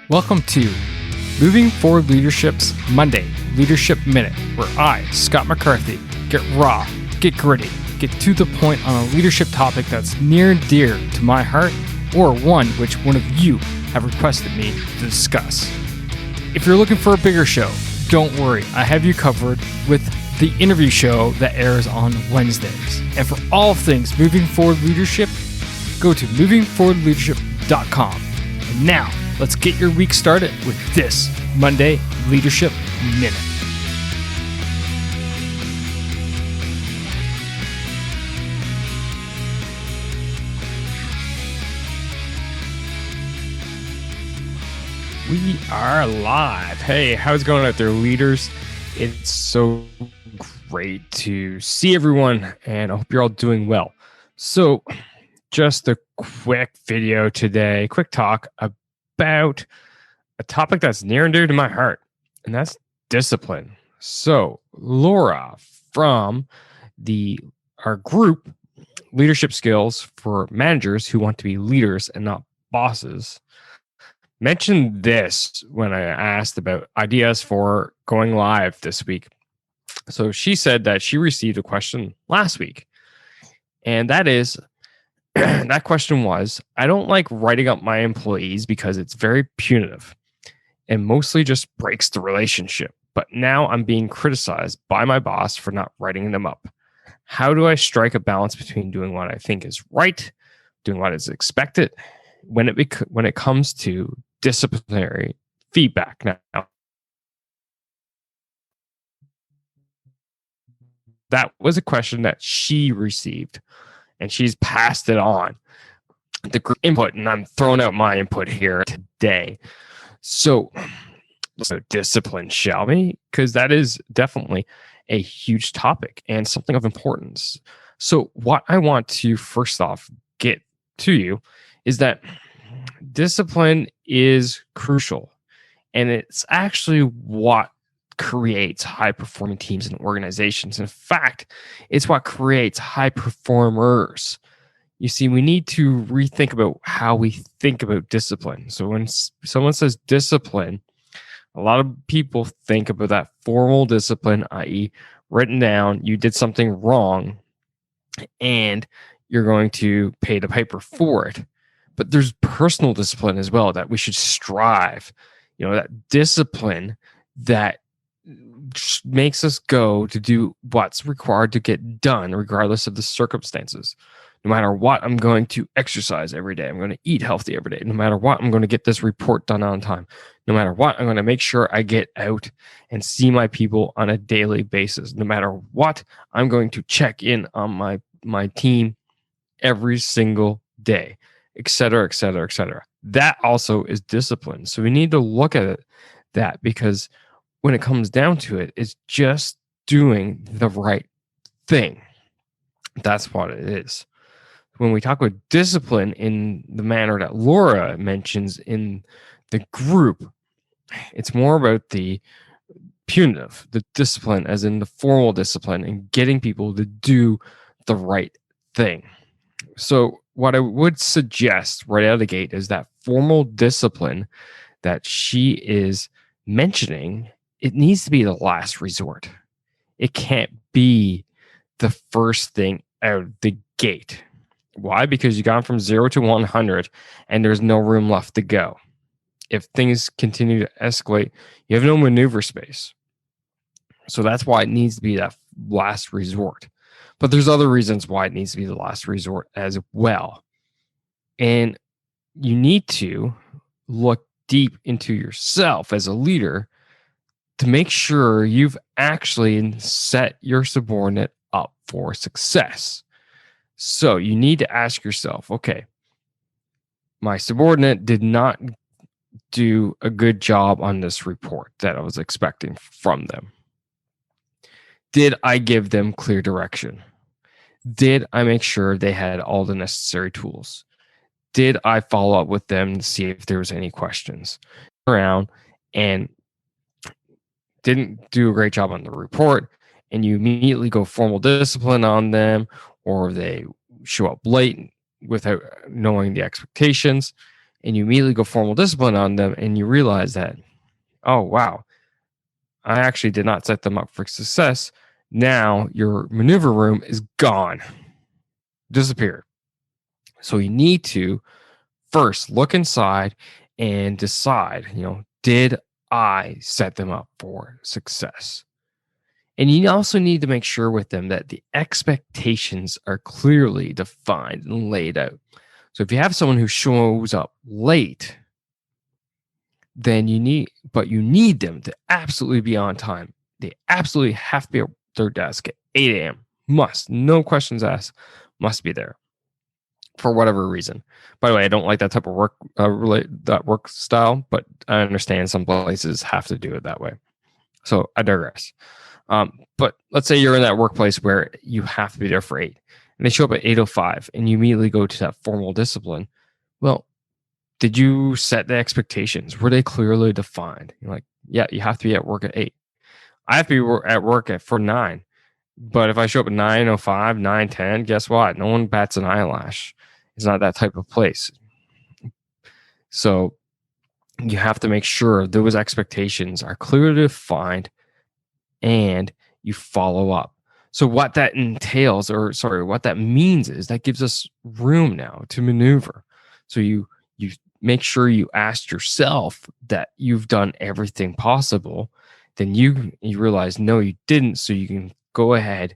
Welcome to Moving Forward Leadership's Monday Leadership Minute, where I, Scott McCarthy, get raw, get gritty, get to the point on a leadership topic that's near and dear to my heart, or one which one of you have requested me to discuss. If you're looking for a bigger show, don't worry, I have you covered with the interview show that airs on Wednesdays. And for all things Moving Forward Leadership, go to movingforwardleadership.com. And now, let's get your week started with this Monday Leadership Minute. We are live. Hey, how's it going out there, leaders? It's so great to see everyone, and I hope you're all doing well. So, just a quick video today, quick talk about a topic that's near and dear to my heart, and that's discipline. So, Laura from our group, Leadership Skills for Managers Who Want to Be Leaders and Not Bosses, mentioned this when I asked about ideas for going live this week. So she said that she received a question last week, and that is, that question was, I don't like writing up my employees because it's very punitive and mostly just breaks the relationship. But now I'm being criticized by my boss for not writing them up. How do I strike a balance between doing what I think is right, doing what is expected, when it comes to disciplinary feedback? Now, that was a question that she received, and she's passed it on, the group input, and I'm throwing out my input here today. So discipline, shall we? Because that is definitely a huge topic and something of importance. So what I want to first off get to you is that discipline is crucial, and it's actually what creates high-performing teams and organizations. In fact, it's what creates high performers. You see, we need to rethink about how we think about discipline. So when someone says discipline, a lot of people think about that formal discipline, i.e., written down, you did something wrong, and you're going to pay the piper for it. But there's personal discipline as well that we should strive. That discipline that makes us go to do what's required to get done, regardless of the circumstances. No matter what, I'm going to exercise every day. I'm going to eat healthy every day. No matter what, I'm going to get this report done on time. No matter what, I'm going to make sure I get out and see my people on a daily basis. No matter what, I'm going to check in on my team every single day, et cetera, et cetera, et cetera. That also is discipline. So we need to look at that, because when it comes down to it, it's just doing the right thing. That's what it is. When we talk about discipline in the manner that Laura mentions in the group, it's more about the punitive, the discipline, as in the formal discipline, and getting people to do the right thing. So what I would suggest right out of the gate is that formal discipline that she is mentioning, it needs to be the last resort. It can't be the first thing out of the gate. Why? Because you gone from 0 to 100 and there's no room left to go. If things continue to escalate, you have no maneuver space. So that's why it needs to be that last resort. But there's other reasons why it needs to be the last resort as well. And you need to look deep into yourself as a leader to make sure you've actually set your subordinate up for success. So you need to ask yourself, okay, my subordinate did not do a good job on this report that I was expecting from them. Did I give them clear direction? Did I make sure they had all the necessary tools? Did I follow up with them to see if there was any questions around and didn't do a great job on the report, and you immediately go formal discipline on them, or they show up late without knowing the expectations? and you immediately go formal discipline on them, and you realize that, oh, wow, I actually did not set them up for success. Now your maneuver room is gone, disappeared. So you need to first look inside and decide, did I set them up for success? And you also need to make sure with them that the expectations are clearly defined and laid out. So if you have someone who shows up late, then you need them to absolutely be on time. They absolutely have to be at their desk at 8 a.m. Must, no questions asked, must be there for whatever reason. By the way, I don't like that type of work that work style, but I understand some places have to do it that way. So I digress. But let's say you're in that workplace where you have to be there for 8, and they show up at 8:05, and you immediately go to that formal discipline. Well, did you set the expectations? Were they clearly defined? You're like, yeah, you have to be at work at 8. I have to be at work for 9. But if I show up at 9:05, 9:10, guess what? No one bats an eyelash. It's not that type of place. So you have to make sure those expectations are clearly defined and you follow up. So what that entails, what that means is that gives us room now to maneuver. So you make sure you ask yourself that you've done everything possible. Then you realize, no, you didn't. So you can go ahead,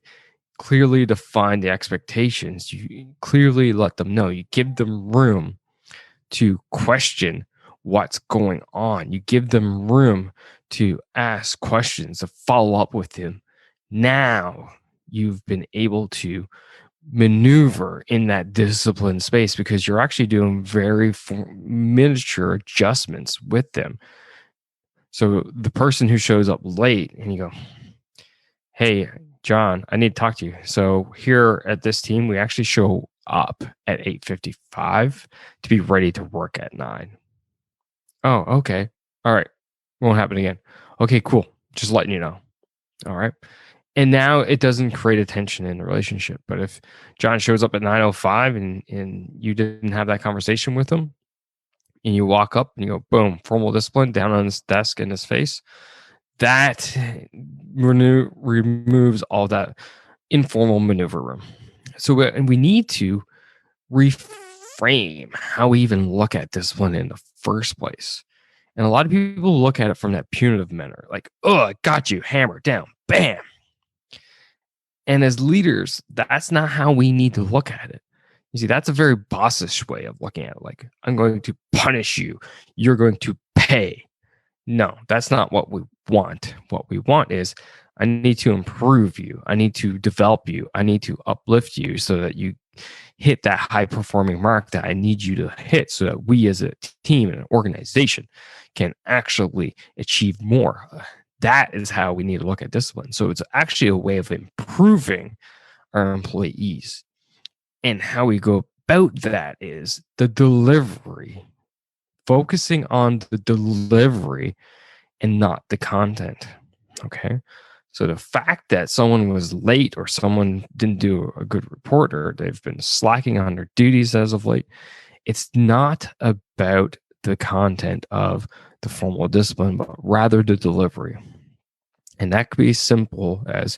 clearly define the expectations. You clearly let them know. You give them room to question what's going on. You give them room to ask questions, to follow up with them. Now you've been able to maneuver in that disciplined space because you're actually doing very miniature adjustments with them. So the person who shows up late and you go, hey, John, I need to talk to you. So here at this team, we actually show up at 8:55 to be ready to work at 9. Oh, okay. All right. Won't happen again. Okay, cool. Just letting you know. All right. And now it doesn't create a tension in the relationship. But if John shows up at 9:05 and you didn't have that conversation with him, and you walk up and you go, boom, formal discipline down on his desk in his face, that removes all that informal maneuver room. So we need to reframe how we even look at discipline in the first place. And a lot of people look at it from that punitive manner, like, oh, I got you, hammer down, bam. And as leaders, that's not how we need to look at it. You see, that's a very bossish way of looking at it. Like, I'm going to punish you. You're going to pay. No, that's not what we want. What we want is, I need to improve you. I need to develop you. I need to uplift you so that you hit that high performing mark that I need you to hit so that we as a team and an organization can actually achieve more. That is how we need to look at discipline. So it's actually a way of improving our employees. And how we go about that is the delivery, focusing on the delivery and not the content. Okay. So the fact that someone was late or someone didn't do a good report or they've been slacking on their duties as of late, it's not about the content of the formal discipline, but rather the delivery. And that could be as simple as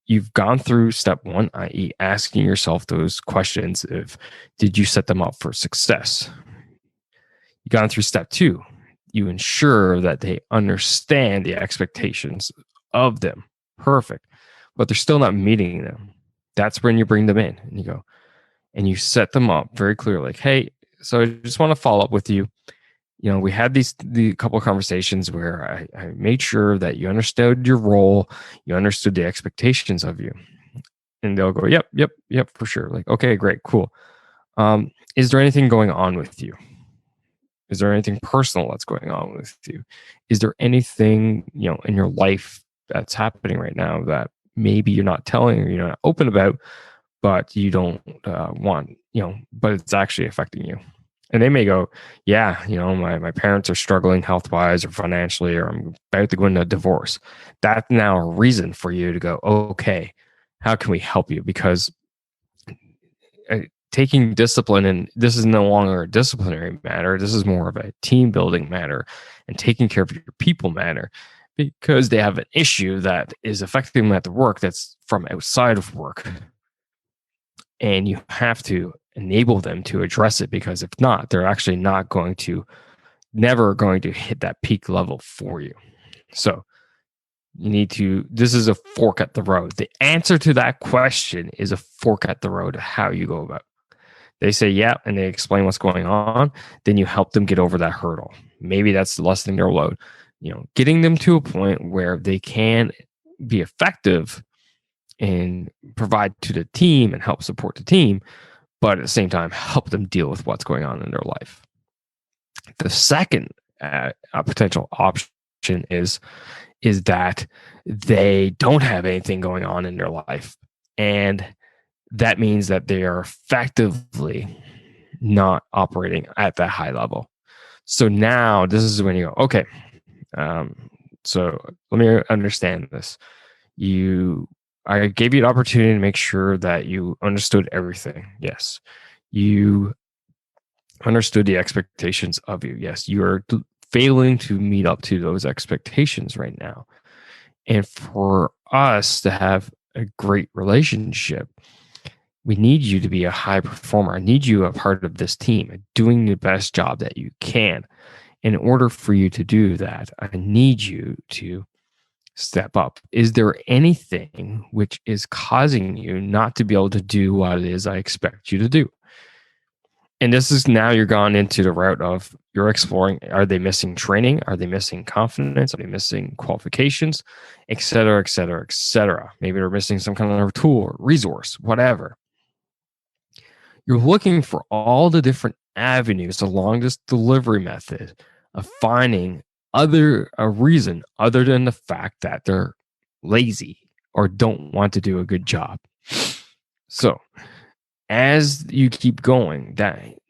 you've gone through step 1, i.e. asking yourself those questions of, did you set them up for success? You've gone through step 2. You ensure that they understand the expectations of them. Perfect. But they're still not meeting them. That's when you bring them in and you go, and you set them up very clearly. Like, hey, so I just want to follow up with you. We had the couple of conversations where I made sure that you understood your role, you understood the expectations of you. And they'll go, yep, for sure. Like, okay, great, cool. Is there anything going on with you? Is there anything personal that's going on with you? Is there anything, in your life that's happening right now that maybe you're not telling or you're not open about, but you don't want, but it's actually affecting you? And they may go, yeah, my parents are struggling health-wise or financially, or I'm about to go into a divorce. That's now a reason for you to go, okay, how can we help you? Because taking discipline, and this is no longer a disciplinary matter. This is more of a team building matter and taking care of your people matter, because they have an issue that is affecting them at the work that's from outside of work. And you have to enable them to address it, because if not, they're actually never going to hit that peak level for you. So this is a fork at the road. The answer to that question is a fork at the road of how you go about it. They say, yeah, and they explain what's going on. Then you help them get over that hurdle. Maybe that's lessening their load. Getting them to a point where they can be effective and provide to the team and help support the team, but at the same time, help them deal with what's going on in their life. The second potential option is that they don't have anything going on in their life. And that means that they are effectively not operating at that high level. So now this is when you go, okay, so let me understand this. I gave you an opportunity to make sure that you understood everything. Yes. You understood the expectations of you. Yes. You are failing to meet up to those expectations right now. And for us to have a great relationship, we need you to be a high performer. I need you a part of this team, doing the best job that you can. In order for you to do that, I need you to step up. Is there anything which is causing you not to be able to do what it is I expect you to do? And this is now you're gone into the route of you're exploring, are they missing training? Are they missing confidence? Are they missing qualifications? Et cetera, et cetera, et cetera. Maybe they're missing some kind of tool or resource, whatever. You're looking for all the different avenues along this delivery method of finding a reason other than the fact that they're lazy or don't want to do a good job. So as you keep going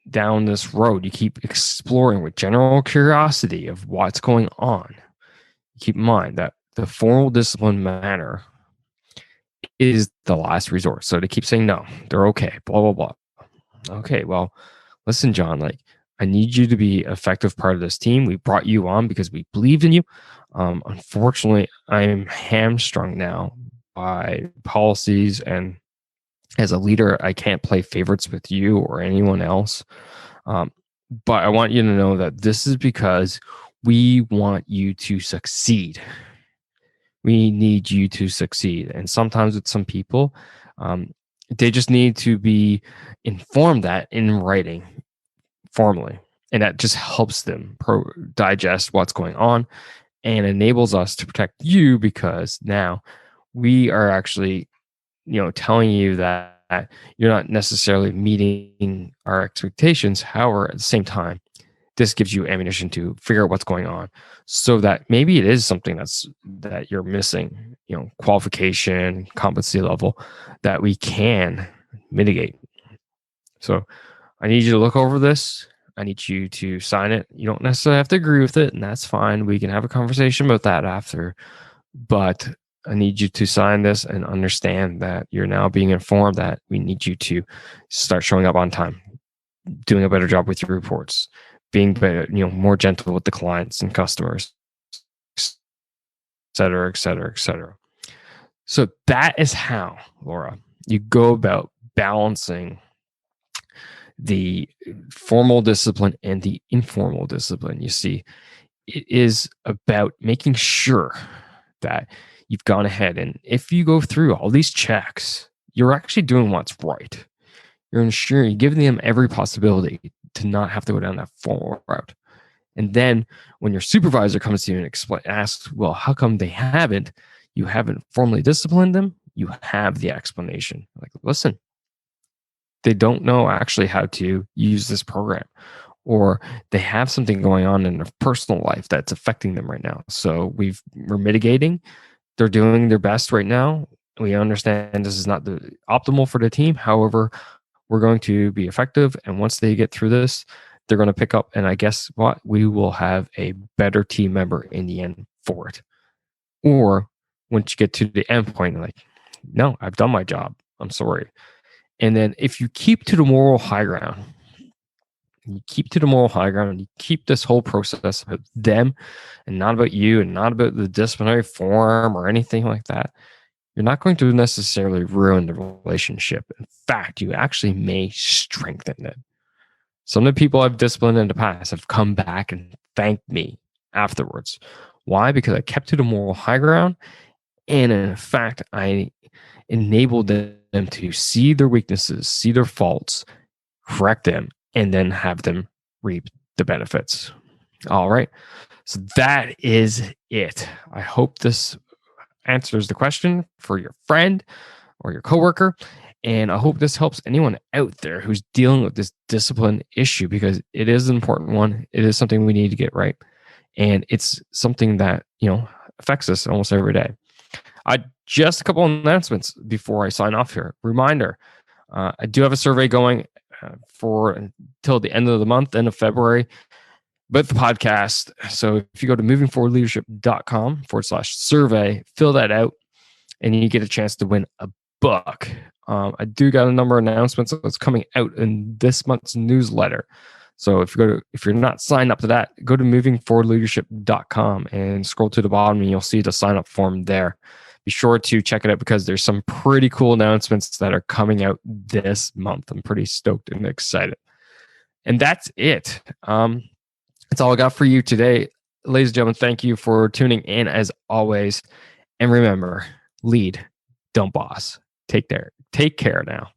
down this road, you keep exploring with general curiosity of what's going on. Keep in mind that the formal discipline manner is the last resort. So to keep saying no, they're okay, blah, blah, blah. Okay, well, listen, John, I need you to be an effective part of this team. We brought you on because we believed in you. Unfortunately, I'm hamstrung now by policies, and as a leader, I can't play favorites with you or anyone else. But I want you to know that this is because we want you to succeed. We need you to succeed. And sometimes with some people, they just need to be informed that in writing formally. And that just helps them digest what's going on and enables us to protect you, because now we are actually, telling you that you're not necessarily meeting our expectations. However, at the same time, this gives you ammunition to figure out what's going on, so that maybe it is something that you're missing, qualification, competency level, that we can mitigate. So I need you to look over this. I need you to sign it. You don't necessarily have to agree with it, and that's fine. We can have a conversation about that after. But I need you to sign this and understand that you're now being informed that we need you to start showing up on time, doing a better job with your reports, being better, more gentle with the clients and customers, et cetera, et cetera, et cetera. So that is how, Laura, you go about balancing the formal discipline and the informal discipline. You see, it is about making sure that you've gone ahead, and if you go through all these checks, you're actually doing what's right. You're ensuring, you're giving them every possibility to not have to go down that formal route. And then when your supervisor comes to you and asks, well, how come you haven't formally disciplined them? You have the explanation. Like, listen, they don't know actually how to use this program, or they have something going on in their personal life that's affecting them right now. So we're mitigating. They're doing their best right now. We understand this is not the optimal for the team. However, we're going to be effective. And once they get through this, they're going to pick up. And I guess what? We will have a better team member in the end for it. Or once you get to the end point, like, no, I've done my job. I'm sorry. And then if you keep to the moral high ground, you keep this whole process about them and not about you and not about the disciplinary form or anything like that, you're not going to necessarily ruin the relationship. In fact, you actually may strengthen it. Some of the people I've disciplined in the past have come back and thanked me afterwards. Why? Because I kept to the moral high ground. And in fact, I enabled them to see their weaknesses, see their faults, correct them, and then have them reap the benefits. All right. So that is it. I hope this answers the question for your friend or your coworker. And I hope this helps anyone out there who's dealing with this discipline issue, because it is an important one. It is something we need to get right. And it's something that, affects us almost every day. Just a couple of announcements before I sign off here. Reminder, I do have a survey going for until the end of the month, end of February, but the podcast. So if you go to movingforwardleadership.com/survey, fill that out, and you get a chance to win a book. I do got a number of announcements that's coming out in this month's newsletter. So if you're not signed up to that, go to movingforwardleadership.com and scroll to the bottom, and you'll see the sign up form there. Be sure to check it out, because there's some pretty cool announcements that are coming out this month. I'm pretty stoked and excited. And that's it. That's all I got for you today. Ladies and gentlemen, thank you for tuning in as always. And remember, lead, don't boss. Take care now.